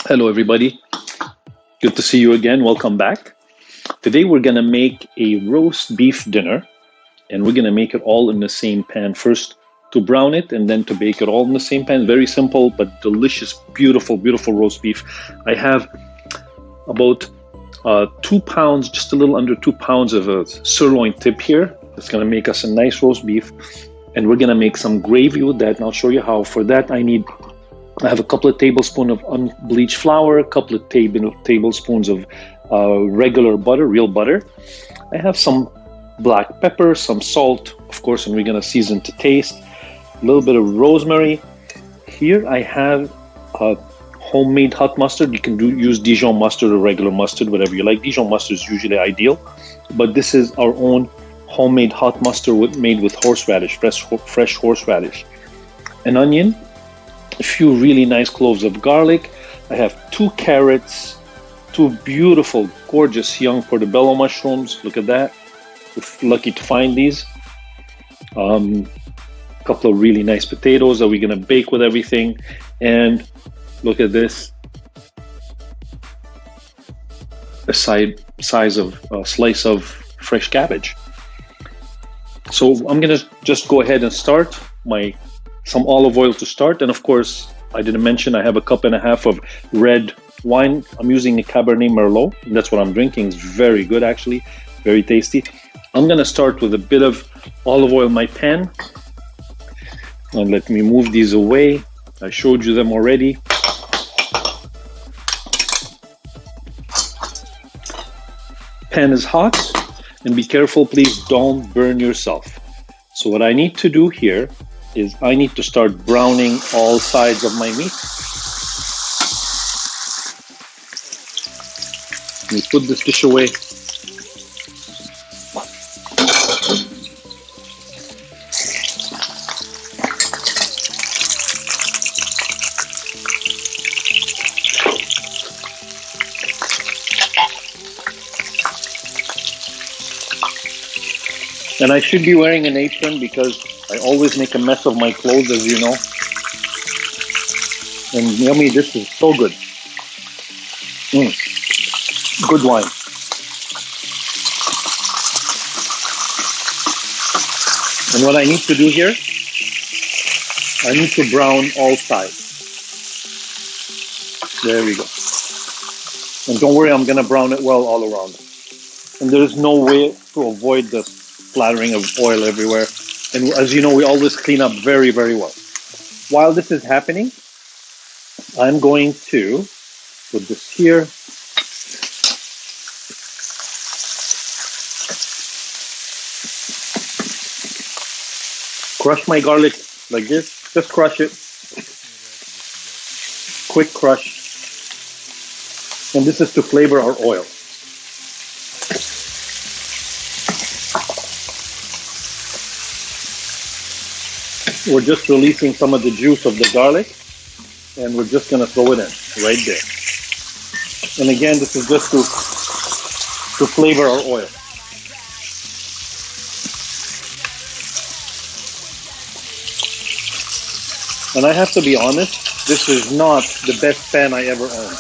Hello, everybody. Good to see you again. Welcome back. Today, we're going to make a roast beef dinner, and we're going to make it all in the same pan. First, to brown it, and then to bake it all in the same pan. Very simple, but delicious, beautiful, beautiful roast beef. I have about 2 pounds, just a little under 2 pounds of a sirloin tip here. It's going to make us a nice roast beef, and we're going to make some gravy with that, and I'll show you how. For that, I have a couple of tablespoons of unbleached flour, a couple of tablespoons of regular butter, real butter. I have some black pepper, some salt, of course, and we're going to season to taste. A little bit of rosemary. Here I have homemade hot mustard. You can use Dijon mustard or regular mustard, whatever you like. Dijon mustard is usually ideal, but this is our own homemade hot mustard made with horseradish, fresh horseradish. An onion, a few really nice cloves of garlic. I have 2 carrots, 2 beautiful, gorgeous young portobello mushrooms. Look at that. We're lucky to find these. A couple of really nice potatoes that we're going to bake with everything. And look at this. A slice of fresh cabbage. So I'm going to just go ahead and start some olive oil to start. And of course, I didn't mention I have a cup and a half of red wine. I'm using a Cabernet Merlot. That's what I'm drinking. It's very good, actually. Very tasty. I'm going to start with a bit of olive oil in my pan. And let me move these away. I showed you them already. Pan is hot. And be careful, please don't burn yourself. So what I need to do here is I need to start browning all sides of my meat. Let me put this dish away. And I should be wearing an apron because I always make a mess of my clothes, as you know. And yummy, this is so good. Good wine. And what I need to do here, I need to brown all sides. There we go. And don't worry, I'm going to brown it well all around. And there is no way to avoid the splattering of oil everywhere. And as you know, we always clean up very, very well. While this is happening, I'm going to put this here. Crush my garlic like this. Just crush it. Quick crush. And this is to flavor our oil. We're just releasing some of the juice of the garlic, and we're just going to throw it in right there. And again, this is just to flavor our oil. And I have to be honest, this is not the best pan I ever owned.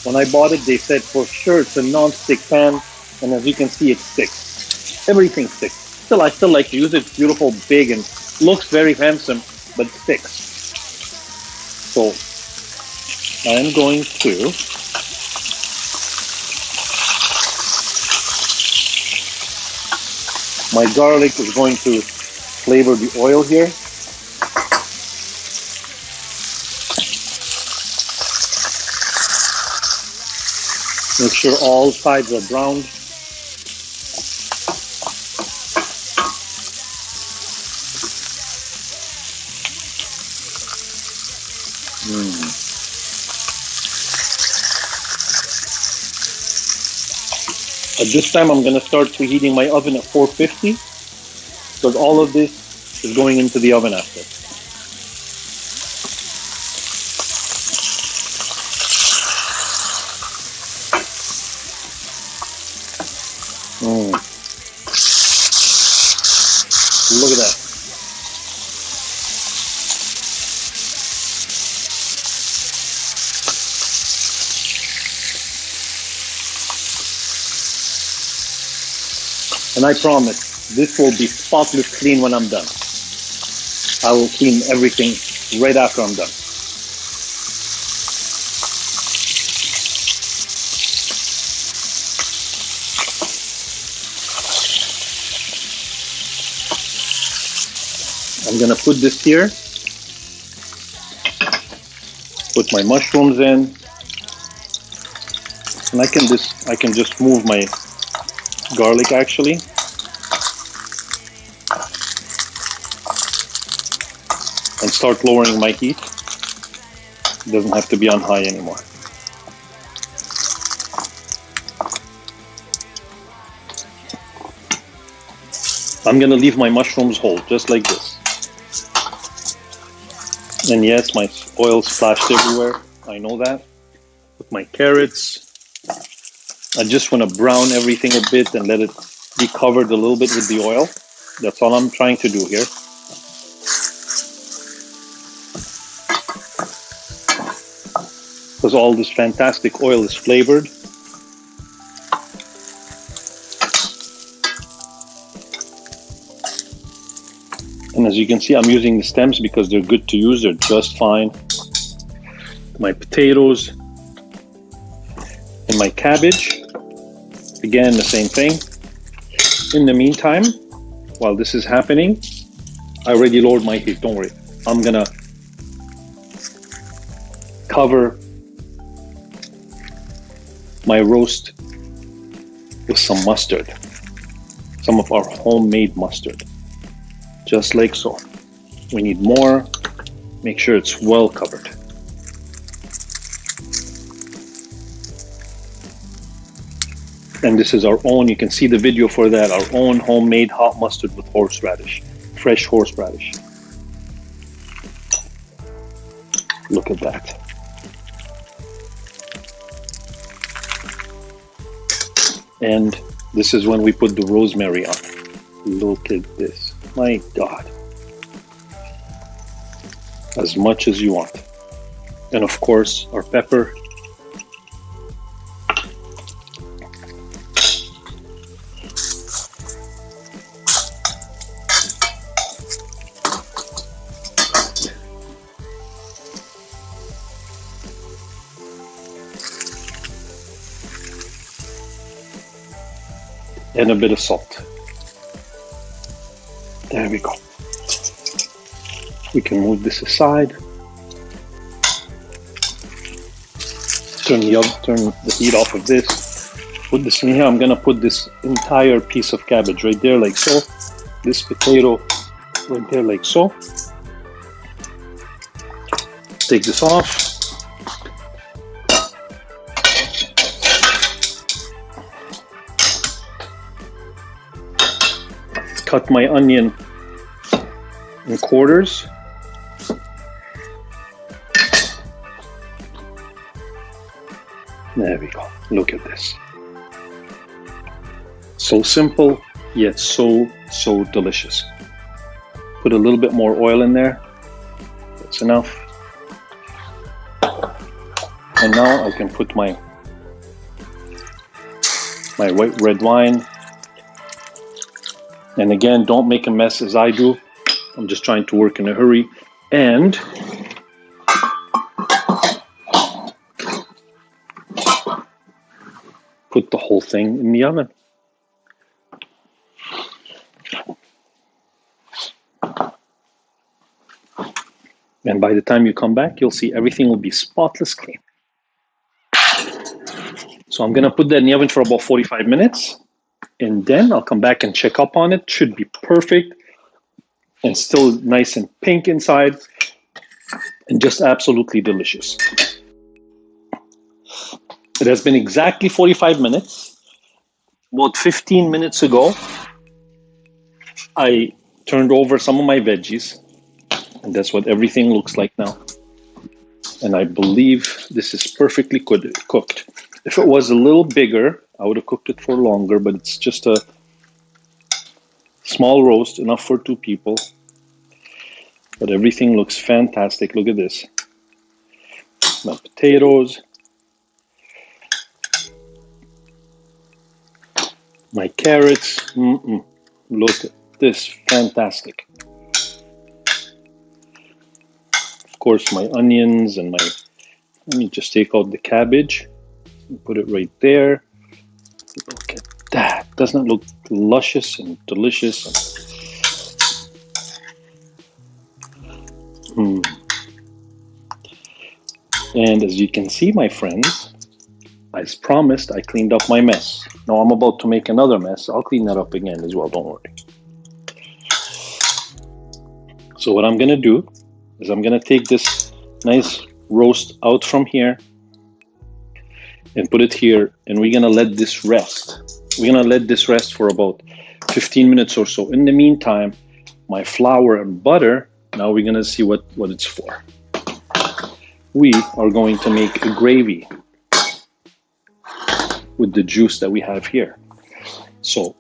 When I bought it, they said for sure it's a non-stick pan, and as you can see, it sticks. Everything sticks. I still like to use it. It's beautiful, big, and looks very handsome, but sticks. So I am going to my garlic is going to flavor the oil here. Make sure all sides are browned. At this time, I'm going to start preheating my oven at 450 because all of this is going into the oven after. Look at that. And I promise, this will be spotless clean when I'm done. I will clean everything right after I'm done. I'm gonna put this here, put my mushrooms in, and I can just move my garlic actually. And start lowering my heat. It doesn't have to be on high anymore. I'm gonna leave my mushrooms whole, just like this. And yes, my oil splashed everywhere, I know that. With my carrots, I just wanna brown everything a bit and let it be covered a little bit with the oil. That's all I'm trying to do here. Because all this fantastic oil is flavored. And as you can see, I'm using the stems because they're good to use. They're just fine. My potatoes and my cabbage. Again, the same thing. In the meantime, while this is happening, I already lowered my heat. Don't worry. I'm gonna cover my roast with some mustard. Some of our homemade mustard. Just like so. We need more. Make sure it's well covered. And this is our own, you can see the video for that, our own homemade hot mustard with horseradish, fresh horseradish. Look at that. And this is when we put the rosemary on. Look at this. My God. As much as you want. And of course, our pepper. And a bit of salt. There we go. We can move this aside. Turn the heat off of this. Put this in here. I'm gonna put this entire piece of cabbage right there like so. This potato right there like so. Take this off. Cut my onion in quarters. There we go. Look at this. So simple, yet so delicious. Put a little bit more oil in there. That's enough. And now I can put my white red wine. And again, don't make a mess as I do. I'm just trying to work in a hurry. And put the whole thing in the oven. And by the time you come back, you'll see everything will be spotless clean. So I'm gonna put that in the oven for about 45 minutes. And then I'll come back and check up on it. Should be perfect and still nice and pink inside and just absolutely delicious. It has been exactly 45 minutes. About 15 minutes ago, I turned over some of my veggies, and that's what everything looks like now. And I believe this is perfectly cooked. If it was a little bigger, I would have cooked it for longer, but it's just a small roast, enough for 2 people. But everything looks fantastic. Look at this. My potatoes. My carrots. Look at this, fantastic. Of course, my onions and my, let me just take out the cabbage and put it right there. Look at that. Doesn't it look luscious and delicious? And as you can see, my friends, as promised, I cleaned up my mess. Now I'm about to make another mess. I'll clean that up again as well, don't worry. So what I'm gonna do is I'm gonna take this nice roast out from here and put it here, and we're gonna let this rest. We're gonna let this rest for about 15 minutes or so. In the meantime, my flour and butter, now we're gonna see what it's for. We are going to make a gravy with the juice that we have here. So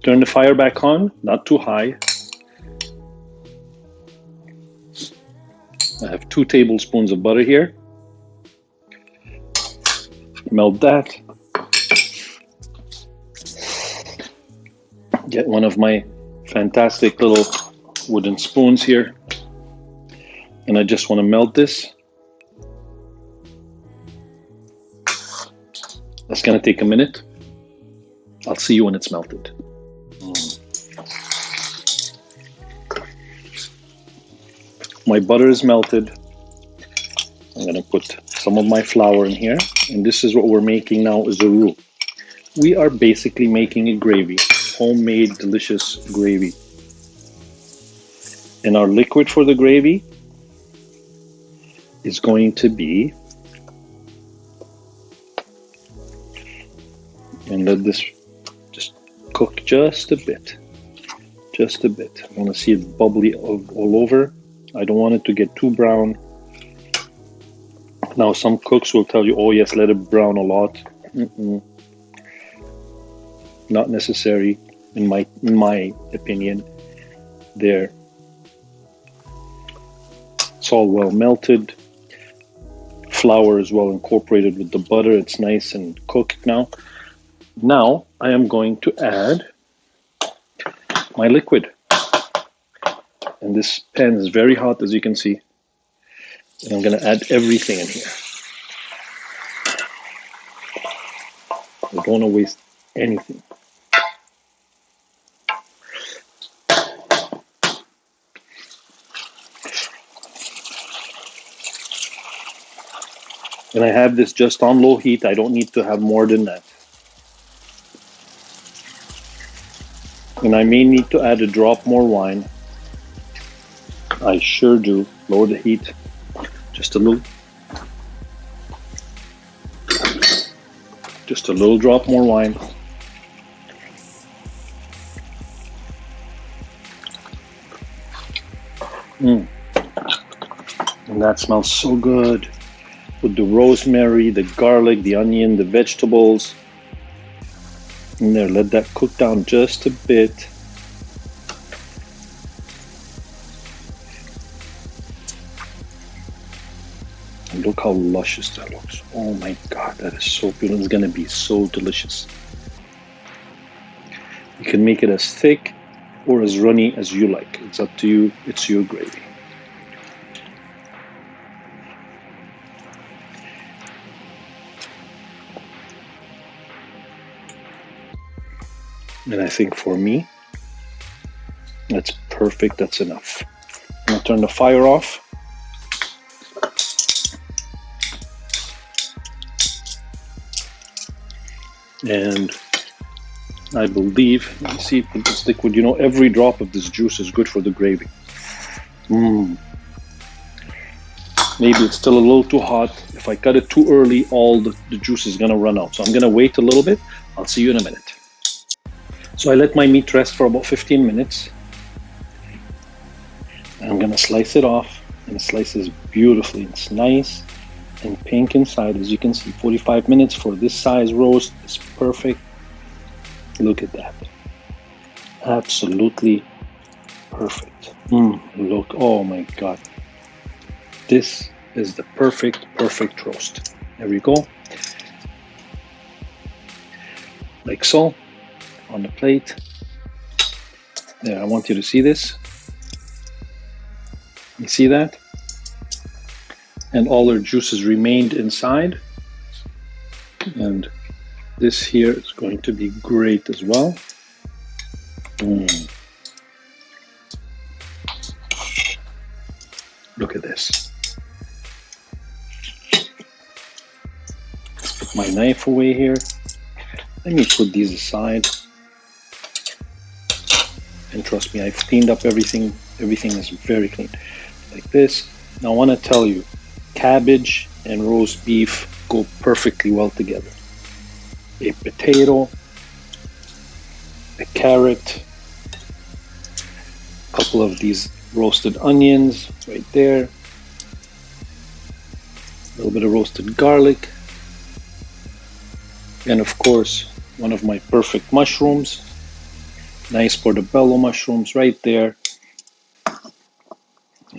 turn the fire back on, not too high. I have 2 tablespoons of butter here. Melt that. Get one of my fantastic little wooden spoons here. And I just want to melt this. That's going to take a minute. I'll see you when it's melted. My butter is melted. I'm going to put some of my flour in here. And this is what we're making now, is a roux. We are basically making a gravy, homemade, delicious gravy. And our liquid for the gravy is going to be, and let this just cook just a bit. Just a bit. I want to see it bubbly all over. I don't want it to get too brown. Now some cooks will tell you, oh yes, let it brown a lot. Not necessary in my opinion. There. It's all well melted. Flour is well incorporated with the butter. It's nice and cooked now. Now I am going to add my liquid. And this pan is very hot, as you can see. And I'm going to add everything in here. I don't want to waste anything. And I have this just on low heat. I don't need to have more than that. And I may need to add a drop more wine. I sure do. Lower the heat just a little. Just a little drop more wine. And that smells so good. With the rosemary, the garlic, the onion, the vegetables. In there, let that cook down just a bit. And look how luscious that looks. Oh my God, that is so beautiful. It's going to be so delicious. You can make it as thick or as runny as you like. It's up to you. It's your gravy. And I think for me, that's perfect. That's enough. I'm going to turn the fire off. And I believe, let me see, put this liquid, you know, every drop of this juice is good for the gravy. Maybe it's still a little too hot. If I cut it too early, all the juice is going to run out. So I'm going to wait a little bit. I'll see you in a minute. So I let my meat rest for about 15 minutes. And I'm going to slice it off. And it slices beautifully. It's nice and pink inside, as you can see. 45 minutes for this size roast is perfect. Look at that. Absolutely perfect. Look, oh my God. This is the perfect roast. There we go. Like so. on the plate. There, I want you to see this. You see that? And all our juices remained inside. And this here is going to be great as well. Look at this. Let's put my knife away here. Let me put these aside. And trust me, I've cleaned up everything. Everything is very clean. Like this. Now I want to tell you, cabbage and roast beef go perfectly well together. A potato, a carrot, a couple of these roasted onions right there, a little bit of roasted garlic, and of course, one of my perfect mushrooms, nice portobello mushrooms right there. I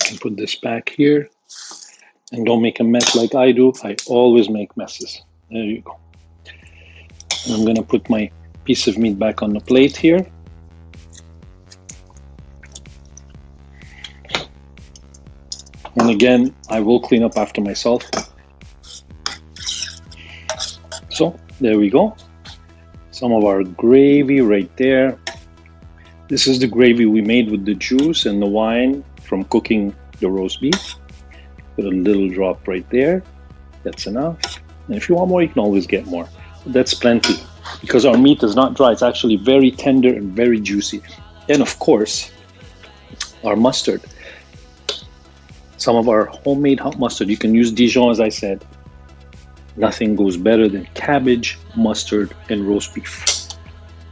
can put this back here, and don't make a mess like I do. I always make messes. There you go. And I'm gonna put my piece of meat back on the plate here. And again, I will clean up after myself. So there we go. Some of our gravy right there. This is the gravy we made with the juice and the wine from cooking the roast beef. Put a little drop right there. That's enough. And if you want more, you can always get more. That's plenty because our meat is not dry. It's actually very tender and very juicy. And of course, our mustard. Some of our homemade hot mustard. You can use Dijon, as I said. Nothing goes better than cabbage, mustard, and roast beef.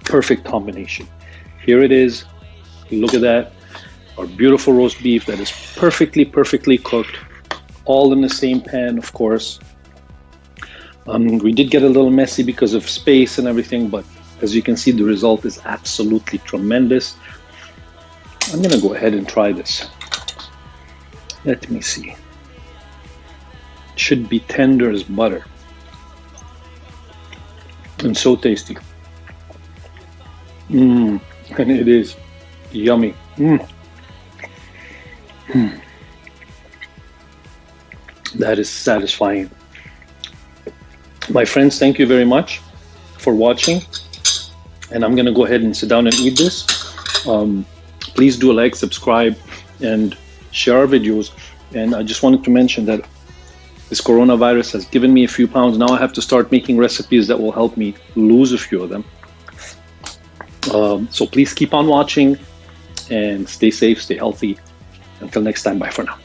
Perfect combination. Here it is. Look at that. Our beautiful roast beef that is perfectly cooked. All in the same pan, of course. We did get a little messy because of space and everything, but as you can see, the result is absolutely tremendous. I'm gonna go ahead and try this. Let me see. It should be tender as butter. And so tasty. And it is yummy. That is satisfying. My friends, thank you very much for watching. And I'm gonna go ahead and sit down and eat this. Please do like, subscribe, and share our videos. And I just wanted to mention that this coronavirus has given me a few pounds. Now I have to start making recipes that will help me lose a few of them. So please keep on watching and stay safe, stay healthy. Until next time, bye for now.